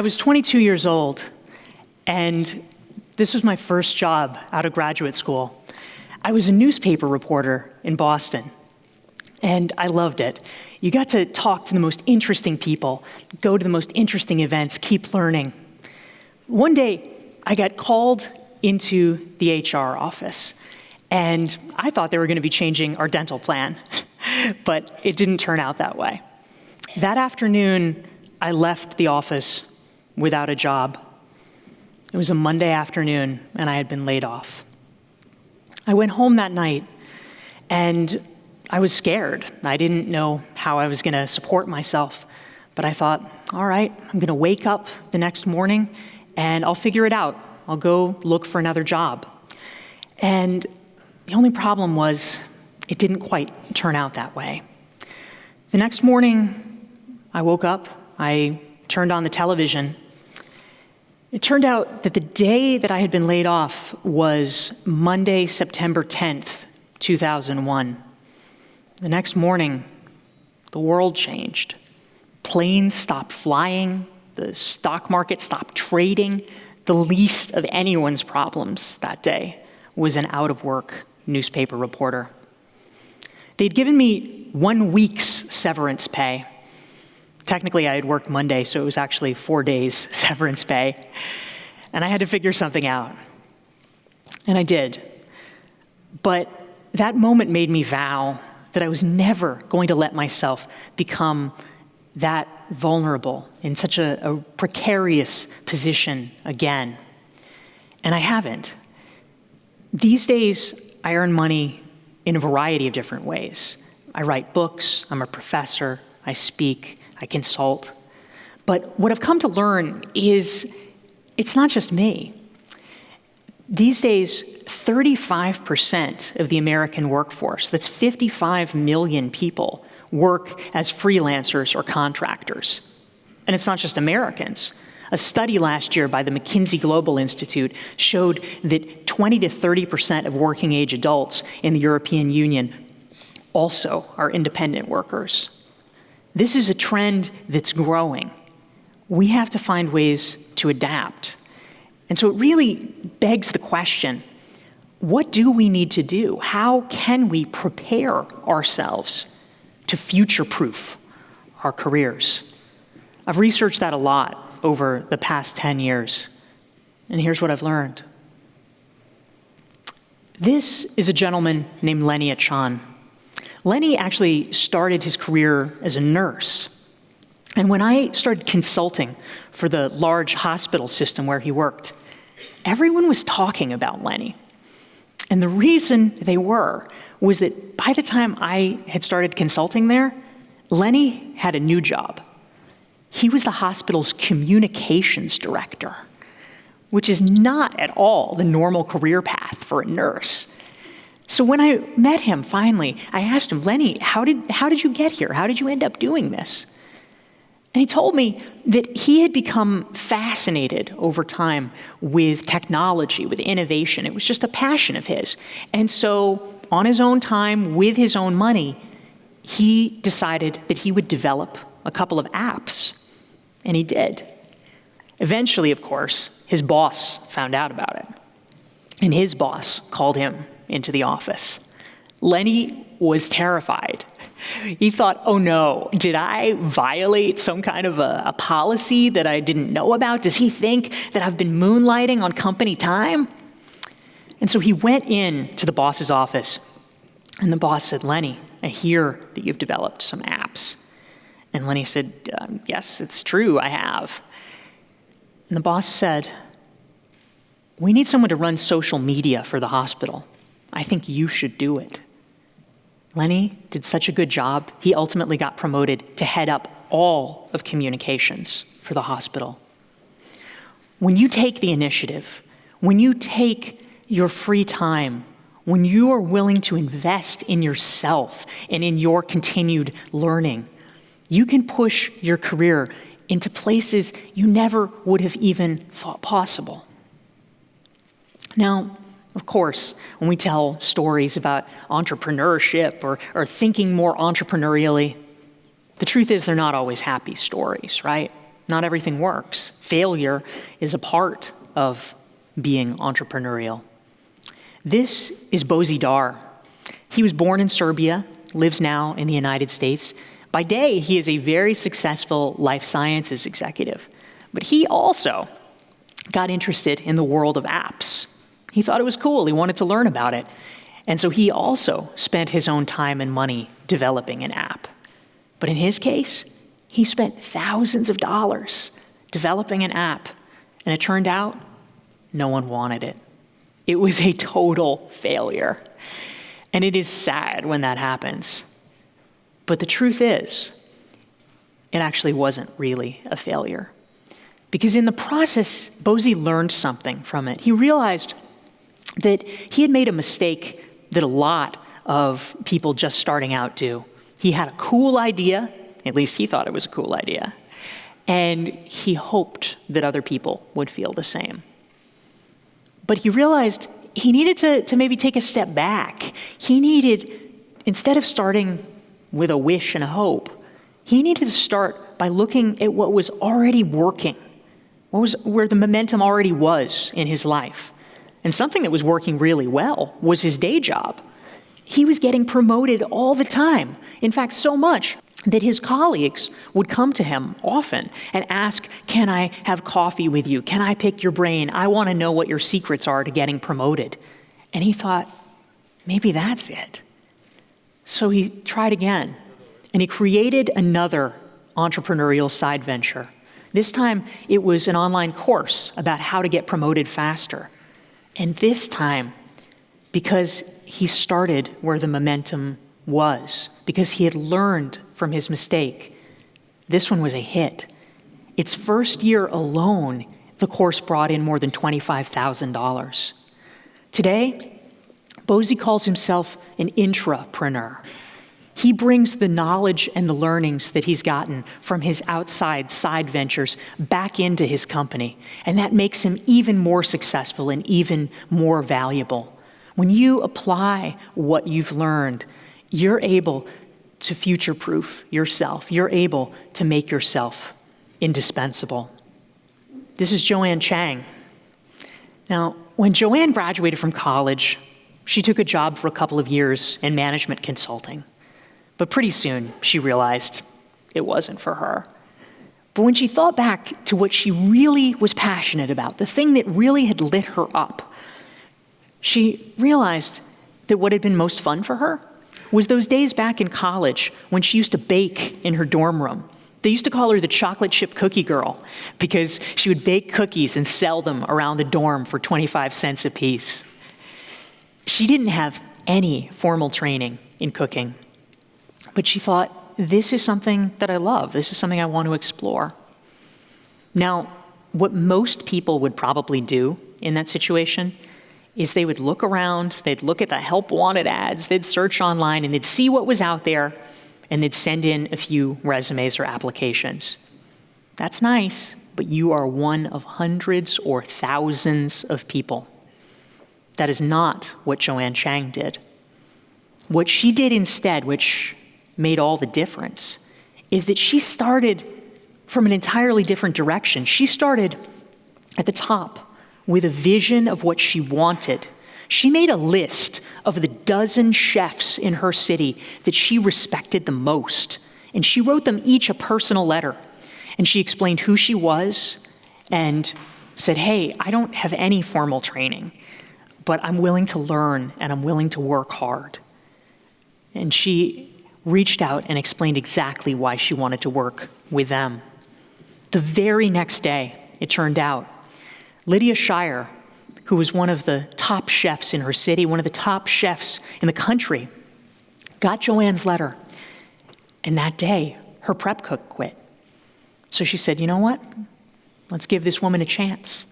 was 22 years old, and this was my first job out of graduate school. I was a newspaper reporter in Boston, and I loved it. You got to talk to the most interesting people, go to the most interesting events, keep learning. One day, I got called into the HR office, and I thought they were going to be changing our dental plan, but it didn't turn out that way. That afternoon, I left the office without a job. It was a Monday afternoon, and I had been laid off. I went home that night, and I was scared. I didn't know how I was going to support myself, but I thought, all right, I'm going to wake up the next morning, and I'll figure it out. I'll go look for another job. And the only problem was it didn't quite turn out that way. The next morning, I woke up, I turned on the television. It turned out that the day that I had been laid off was Monday, September 10th, 2001. The next morning, the world changed. Planes stopped flying, the stock market stopped trading. The least of anyone's problems that day was an out-of-work newspaper reporter. They'd given me 1 week's severance pay. Technically, I had worked Monday, so it was actually 4 days severance pay. And I had to figure something out. And I did. But that moment made me vow that I was never going to let myself become that vulnerable in such a precarious position again. And I haven't. These days, I earn money in a variety of different ways. I write books, I'm a professor, I speak, I consult. But what I've come to learn is it's not just me. These days, 35% of the American workforce, that's 55 million people, work as freelancers or contractors. And it's not just Americans. A study last year by the McKinsey Global Institute showed that 20 to 30% of working age adults in the European Union also are independent workers. This is a trend that's growing. We have to find ways to adapt. And so it really begs the question, what do we need to do? How can we prepare ourselves to future-proof our careers? I've researched that a lot over the past 10 years, and here's what I've learned. This is a gentleman named Lenny Achan. Lenny actually started his career as a nurse. And when I started consulting for the large hospital system where he worked, everyone was talking about Lenny. And the reason they was that by the time I had started consulting there, Lenny had a new job. He was the hospital's communications director, which is not at all the normal career path for a nurse. So when I met him finally, I asked him, Lenny, how did you get here? How did you end up doing this? And he told me that he had become fascinated over time with technology, with innovation. It was just a passion of his. And so on his own time, with his own money, he decided that he would develop a couple of apps. And he did. Eventually, of course, his boss found out about it. And his boss called him into the office. Lenny was terrified. He thought, oh no, did I violate some kind of a policy that I didn't know about? Does he think that I've been moonlighting on company time? And so he went in to the boss's office, and the boss said, Lenny, I hear that you've developed some apps. And Lenny said, yes, it's true, I have. And the boss said, we need someone to run social media for the hospital. I think you should do it. Lenny did such a good job, he ultimately got promoted to head up all of communications for the hospital. When you take the initiative, when you take your free time, when you are willing to invest in yourself and in your continued learning, you can push your career into places you never would have even thought possible. Now, of course, when we tell stories about entrepreneurship or thinking more entrepreneurially, the truth is they're not always happy stories, right? Not everything works. Failure is a part of being entrepreneurial. This is Dorie. He was born in Serbia, lives now in the United States. By day, he is a very successful life sciences executive, but he also got interested in the world of apps. He thought it was cool. He wanted to learn about it. And so he also spent his own time and money developing an app. But in his case, he spent thousands of dollars developing an app, and it turned out no one wanted it. It was a total failure. And it is sad when that happens. But the truth is, it actually wasn't really a failure. Because in the process, Dorie learned something from it. He realized that he had made a mistake that a lot of people just starting out do. He had a cool idea, at least he thought it was a cool idea, and he hoped that other people would feel the same. But he realized he needed to maybe take a step back. He needed, instead of starting with a wish and a hope, he needed to start by looking at what was already working, where the momentum already was in his life. And something that was working really well was his day job. He was getting promoted all the time. In fact, so much that his colleagues would come to him often and ask, "Can I have coffee with you? Can I pick your brain? I want to know what your secrets are to getting promoted." And he thought, maybe that's it. So he tried again, and he created another entrepreneurial side venture. This time, it was an online course about how to get promoted faster. And this time, because he started where the momentum was, because he had learned from his mistake, this one was a hit. Its first year alone, the course brought in more than $25,000. Today, Dorie calls himself an intrapreneur. He brings the knowledge and the learnings that he's gotten from his outside side ventures back into his company, and that makes him even more successful and even more valuable. When you apply what you've learned, you're able to future-proof yourself. You're able to make yourself indispensable. This is Joanne Chang. Now, when Joanne graduated from college, she took a job for a couple of years in management consulting. But pretty soon, she realized it wasn't for her. But when she thought back to what she really was passionate about, the thing that really had lit her up, she realized that what had been most fun for her was those days back in college when she used to bake in her dorm room. They used to call her the chocolate chip cookie girl because she would bake cookies and sell them around the dorm for 25 cents a piece. She didn't have any formal training in cooking, but she thought, this is something that I love. This is something I want to explore. Now, what most people would probably do in that situation is they would look around, they'd look at the help wanted ads, they'd search online, and they'd see what was out there, and they'd send in a few resumes or applications. That's nice, but you are one of hundreds or thousands of people. That is not what Joanne Chang did. What she did instead, which made all the difference, is that she started from an entirely different direction. She started at the top with a vision of what she wanted. She made a list of the dozen chefs in her city that she respected the most, and she wrote them each a personal letter. And she explained who she was and said, "Hey, I don't have any formal training, but I'm willing to learn and I'm willing to work hard." And she reached out and explained exactly why she wanted to work with them. The very next day, it turned out, Lydia Shire, who was one of the top chefs in her city, one of the top chefs in the country, got Joanne's letter. And that day, her prep cook quit. So she said, "You know what? Let's give this woman a chance."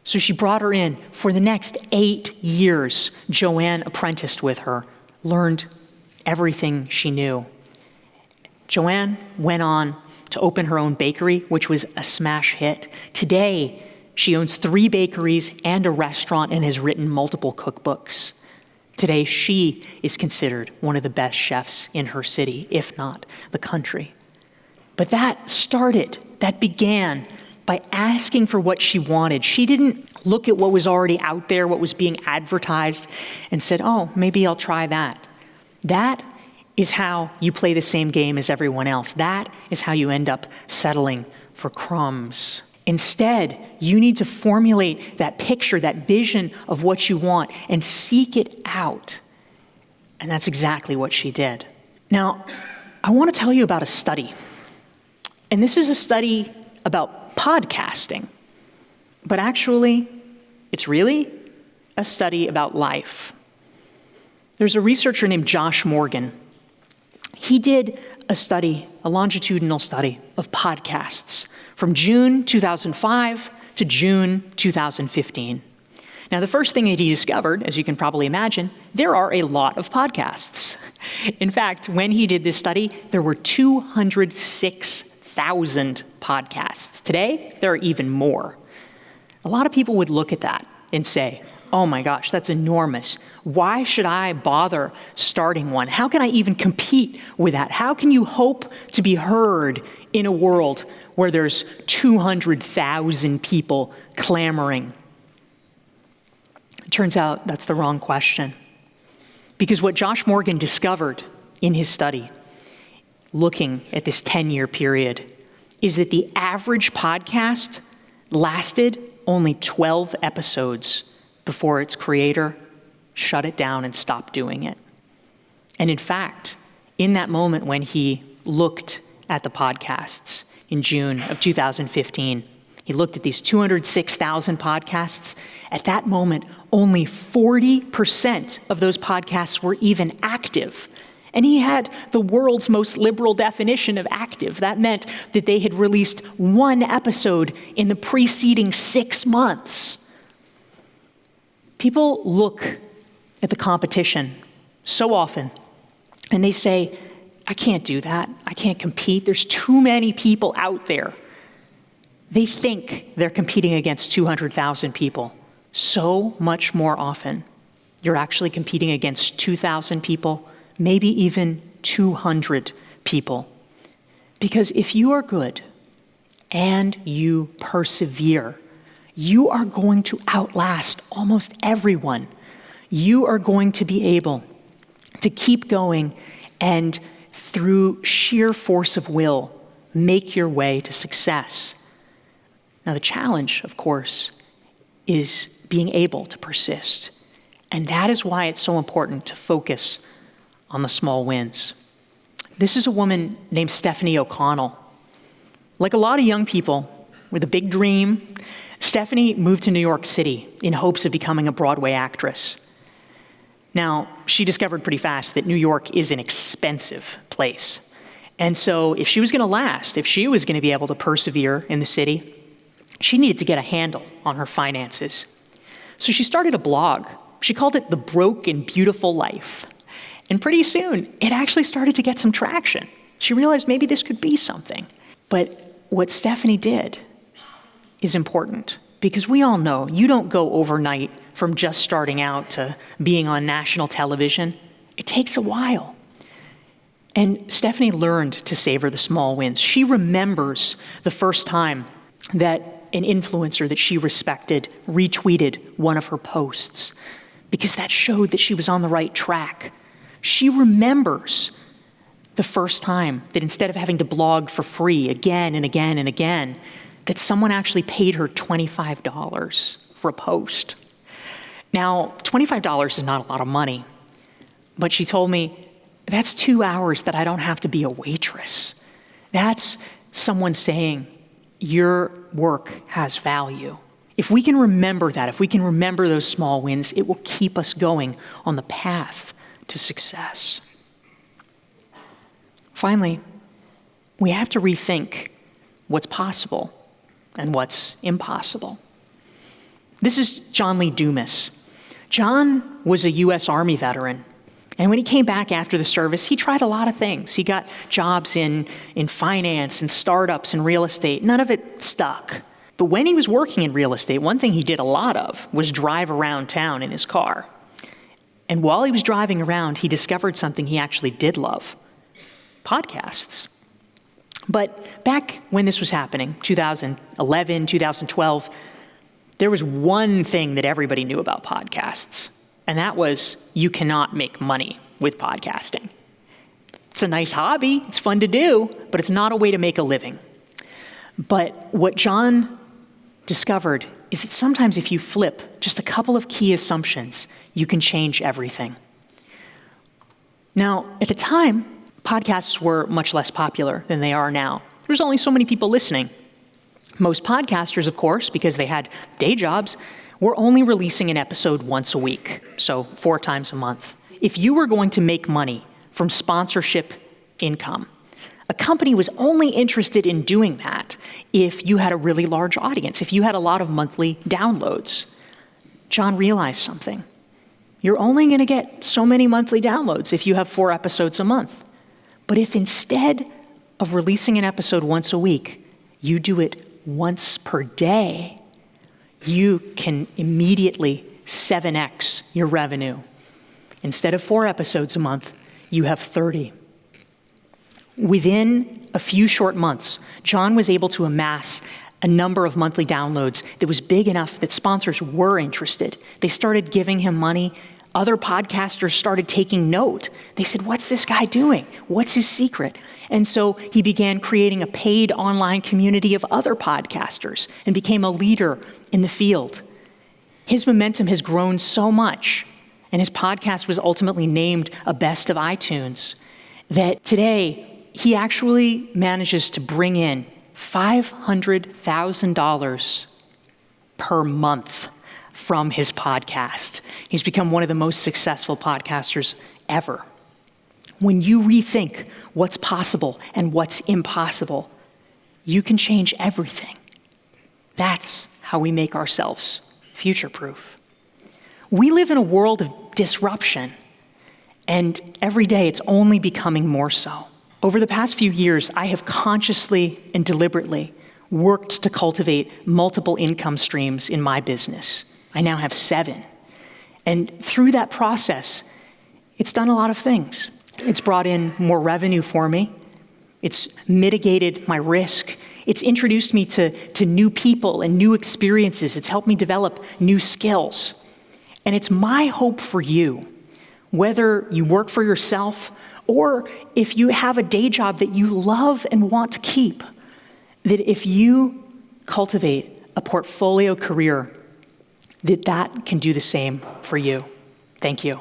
So she brought her in. For the next 8 years, Joanne apprenticed with her, learned everything she knew. Joanne went on to open her own bakery, which was a smash hit. Today, she owns 3 bakeries and a restaurant and has written multiple cookbooks. Today, she is considered one of the best chefs in her city, if not the country. But that began by asking for what she wanted. She didn't look at what was already out there, what was being advertised, and said, oh, maybe I'll try that. That is how you play the same game as everyone else. That is how you end up settling for crumbs. Instead, you need to formulate that picture, that vision of what you want, and seek it out. And that's exactly what she did. Now, I want to tell you about a study. And this is a study about podcasting. But actually, it's really a study about life. There's a researcher named Josh Morgan. He did a longitudinal study of podcasts from June 2005 to June 2015. Now, the first thing that he discovered, as you can probably imagine, there are a lot of podcasts. In fact, when he did this study, there were 206,000 podcasts. Today, there are even more. A lot of people would look at that and say, oh my gosh, that's enormous. Why should I bother starting one? How can I even compete with that? How can you hope to be heard in a world where there's 200,000 people clamoring? It turns out that's the wrong question. Because what Josh Morgan discovered in his study, looking at this 10-year period, is that the average podcast lasted only 12 episodes before its creator shut it down and stopped doing it. And in fact, in that moment when he looked at the podcasts in June of 2015, he looked at these 206,000 podcasts. At that moment, only 40% of those podcasts were even active. And he had the world's most liberal definition of active. That meant that they had released one episode in the preceding 6 months. People look at the competition so often and they say, I can't do that. I can't compete. There's too many people out there. They think they're competing against 200,000 people. So much more often, you're actually competing against 2,000 people, maybe even 200 people. Because if you are good and you persevere, you are going to outlast almost everyone. You are going to be able to keep going and through sheer force of will, make your way to success. Now, the challenge, of course, is being able to persist. And that is why it's so important to focus on the small wins. This is a woman named Stephanie O'Connell. Like a lot of young people with a big dream, Stephanie moved to New York City in hopes of becoming a Broadway actress. Now, she discovered pretty fast that New York is an expensive place. And so if she was going to last, if she was going to be able to persevere in the city, she needed to get a handle on her finances. So she started a blog. She called it The Broke and Beautiful Life. And pretty soon, it actually started to get some traction. She realized maybe this could be something. But what Stephanie did is important, because we all know you don't go overnight from just starting out to being on national television. It takes a while. And Stephanie learned to savor the small wins. She remembers the first time that an influencer that she respected retweeted one of her posts, because that showed that she was on the right track. She remembers the first time that instead of having to blog for free again and again and again, that someone actually paid her $25 for a post. Now, $25 is not a lot of money, but she told me, that's 2 hours that I don't have to be a waitress. That's someone saying, your work has value. If we can remember that, if we can remember those small wins, it will keep us going on the path to success. Finally, we have to rethink what's possible and what's impossible. This is John Lee Dumas. John was a U.S. Army veteran. And when he came back after the service, he tried a lot of things. He got jobs in finance and startups and real estate. None of it stuck. But when he was working in real estate, one thing he did a lot of was drive around town in his car. And while he was driving around, he discovered something he actually did love: podcasts. But back when this was happening, 2011, 2012, there was one thing that everybody knew about podcasts, and that was you cannot make money with podcasting. It's a nice hobby, it's fun to do, but it's not a way to make a living. But what John discovered is that sometimes if you flip just a couple of key assumptions, you can change everything. Now, at the time, podcasts were much less popular than they are now. There's only so many people listening. Most podcasters, of course, because they had day jobs, were only releasing an episode once a week, so 4 times a month. If you were going to make money from sponsorship income, a company was only interested in doing that if you had a really large audience, if you had a lot of monthly downloads. John realized something. You're only going to get so many monthly downloads if you have 4 episodes a month. But if instead of releasing an episode once a week, you do it once per day, you can immediately 7x your revenue. Instead of 4 episodes a month, you have 30. Within a few short months, John was able to amass a number of monthly downloads that was big enough that sponsors were interested. They started giving him money. Other podcasters started taking note. They said, "What's this guy doing? What's his secret?" And so he began creating a paid online community of other podcasters and became a leader in the field. His momentum has grown so much, and his podcast was ultimately named a best of iTunes, that today he actually manages to bring in $500,000 per month from his podcast. He's become one of the most successful podcasters ever. When you rethink what's possible and what's impossible, you can change everything. That's how we make ourselves future-proof. We live in a world of disruption, and every day it's only becoming more so. Over the past few years, I have consciously and deliberately worked to cultivate multiple income streams in my business. I now have 7. And through that process, it's done a lot of things. It's brought in more revenue for me. It's mitigated my risk. It's introduced me to new people and new experiences. It's helped me develop new skills. And it's my hope for you, whether you work for yourself or if you have a day job that you love and want to keep, that if you cultivate a portfolio career, that can do the same for you. Thank you.